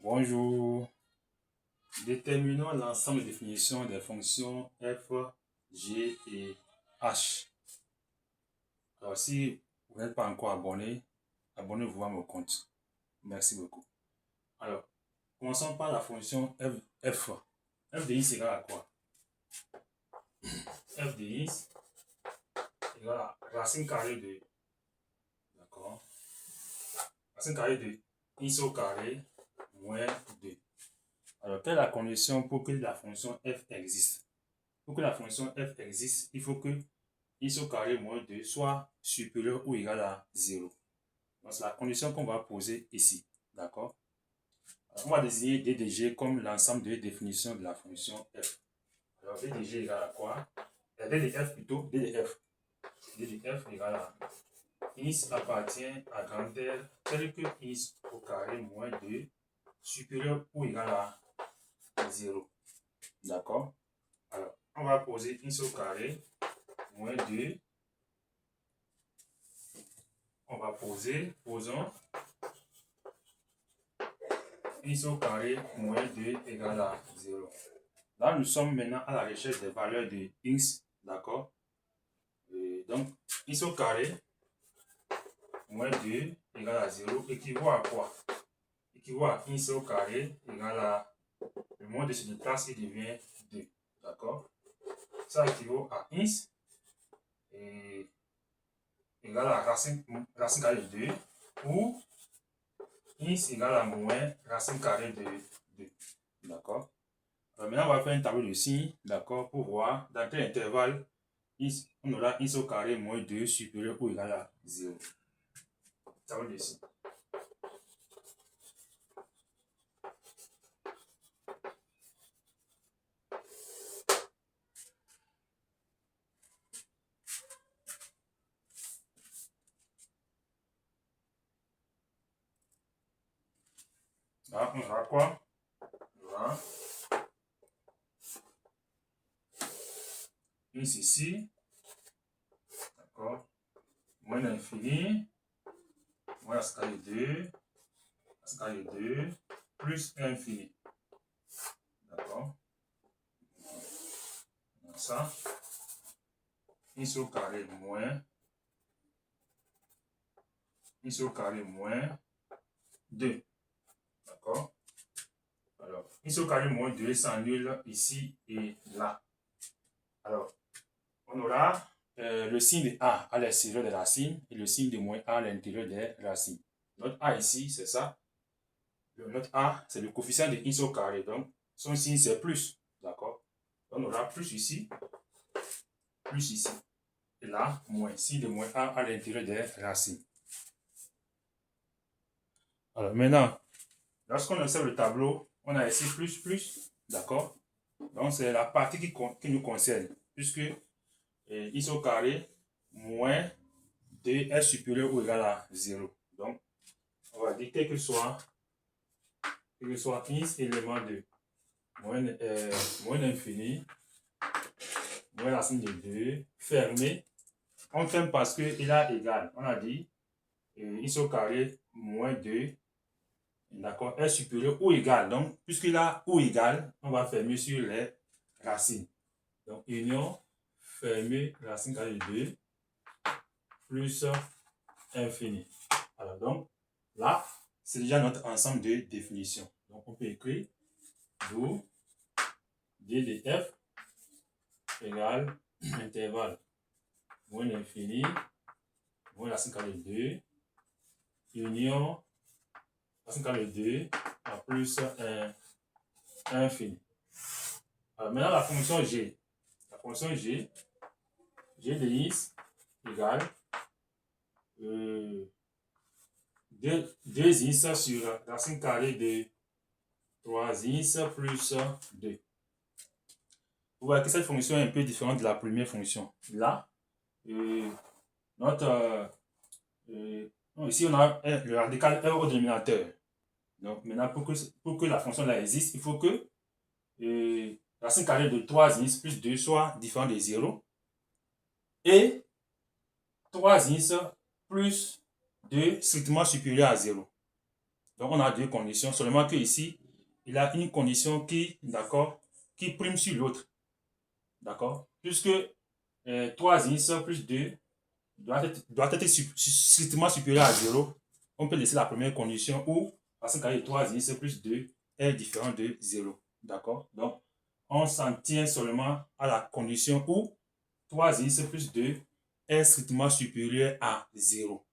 Bonjour. Déterminons l'ensemble de définitions des fonctions f, g et h. Alors, si vous n'êtes pas encore abonné, abonnez-vous à mon compte. Merci beaucoup. Alors, commençons par la fonction f. F de x égale à quoi? F de x égale à racine carrée de, d'accord, racine carrée de x au carré moins 2. Alors, quelle est la condition pour que la fonction f existe? Pour que la fonction f existe, il faut que x au carré moins 2 soit supérieur ou égal à 0. Donc, c'est la condition qu'on va poser ici. D'accord? On va désigner d de g comme l'ensemble des définitions de la fonction f. Alors, d de g égale à quoi? D de f plutôt, d de f. D de f égale à x appartient à grandeur telle que x au carré moins 2 supérieur ou égal à 0. D'accord? Alors, on va poser x au carré moins 2. On va posons x au carré moins 2 égale à 0. Là, nous sommes maintenant à la recherche des valeurs de x, d'accord? Donc, x au carré moins 2 égale à 0 équivaut à quoi? Équivaut à x au carré égale à, le moins de se déplace et devient 2, d'accord? Ça équivaut à x égale à racine carrée de 2 ou x égale à moins racine carrée de 2, d'accord? Maintenant, on va faire un tableau de signes, d'accord, pour voir dans quel intervalle on aura x au carré moins 2 supérieur ou égal à 0. Tableau de signes. Là, on aura quoi? On aura x ici, d'accord, moins l'infini, moins la scale de 2, plus infini. D'accord? Donc ça, x au carré moins 2. D'accord? Alors, x au carré moins 2 s'annule ici et là. Alors, on aura le signe de a à l'extérieur des racines et le signe de moins a à l'intérieur des racines. Notre a ici, c'est ça. Notre a, c'est le coefficient de x au carré. Donc, son signe, c'est plus. D'accord? On aura plus ici. Et là, moins. Signe de moins a à l'intérieur des racines. Alors, maintenant, lorsqu'on observe le tableau, on a ici plus. D'accord? Donc, c'est la partie qui nous concerne. Puisque x au carré moins 2 est supérieur ou égal à 0. Donc, on va dire quel que soit x élément de moins l'infini, moins la signe de 2, fermé. On ferme parce qu'il a égal. On a dit x au carré moins 2, d'accord, est supérieur ou égal. Donc, puisqu'il a ou égal, on va fermer sur les racines. Donc, union fermée, racine carrée de 2, plus infini. Alors, donc, là, c'est déjà notre ensemble de définitions. Donc, on peut écrire d'où d de f égale intervalle moins l'infini, moins racine carrée de 2, union racine carrée de 2 à plus infini. Alors, maintenant, la fonction g. La fonction g de x égale 2x sur racine carrée de 3x plus 2. Vous voyez que cette fonction est un peu différente de la première fonction. Là, ici on a le radical r au dénominateur. Donc maintenant, pour que la fonction là existe, il faut que racine carrée de 3x plus 2 soit différent de 0. Et 3x plus 2 strictement supérieur à 0. Donc, on a deux conditions, seulement que ici, il a une condition qui, d'accord, qui prime sur l'autre. D'accord? Puisque 3x plus 2 doit être strictement supérieur à 0, on peut laisser la première condition où racine carrée de 3x plus 2 est différent de 0. D'accord? Donc, on s'en tient seulement à la condition où 3x plus 2 est strictement supérieur à 0.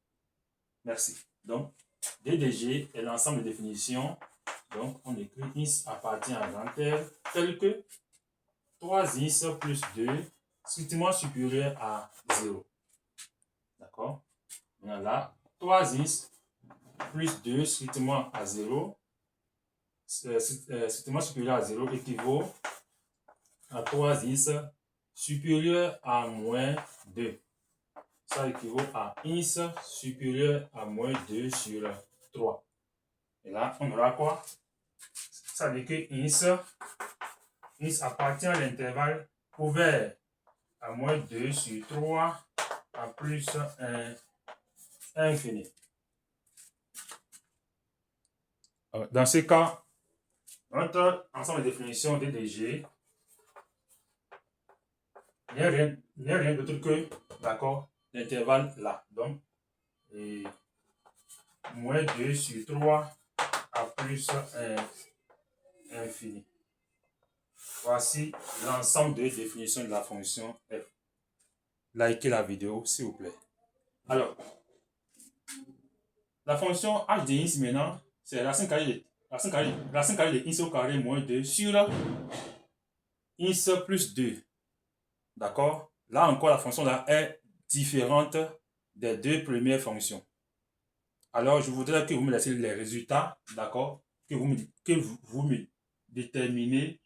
Merci. Donc, DDG est l'ensemble de définitions. Donc, on écrit x appartient à grand R tel que 3x plus 2 strictement supérieur à 0. D'accord? Maintenant là, 3x plus 2 strictement à 0, strictement supérieur à 0 équivaut à 3x supérieur à moins 2. Ça équivaut à x supérieur à moins 2 sur 3. Et là, on aura quoi? Ça veut dire que x appartient à l'intervalle ouvert à moins 2 sur 3 à plus 1 infini. Dans ce cas, notre ensemble de définitions DDG n'est rien d'autre que, d'accord, l'intervalle là. Donc, moins 2 sur 3 à plus 1 infini. Voici l'ensemble des définitions de la fonction f. Likez la vidéo, s'il vous plaît. Alors, la fonction h de x maintenant, c'est racine carrée de x au carré moins 2 sur x plus 2. D'accord? Là encore, la fonction là est différente des deux premières fonctions. Alors, je voudrais que vous me laissiez les résultats, d'accord? Que vous me déterminez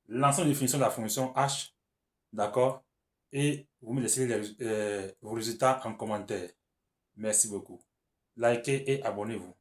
l'ensemble de définitions de la fonction h, d'accord? Et vous me laissez vos résultats en commentaire. Merci beaucoup. Likez et abonnez-vous.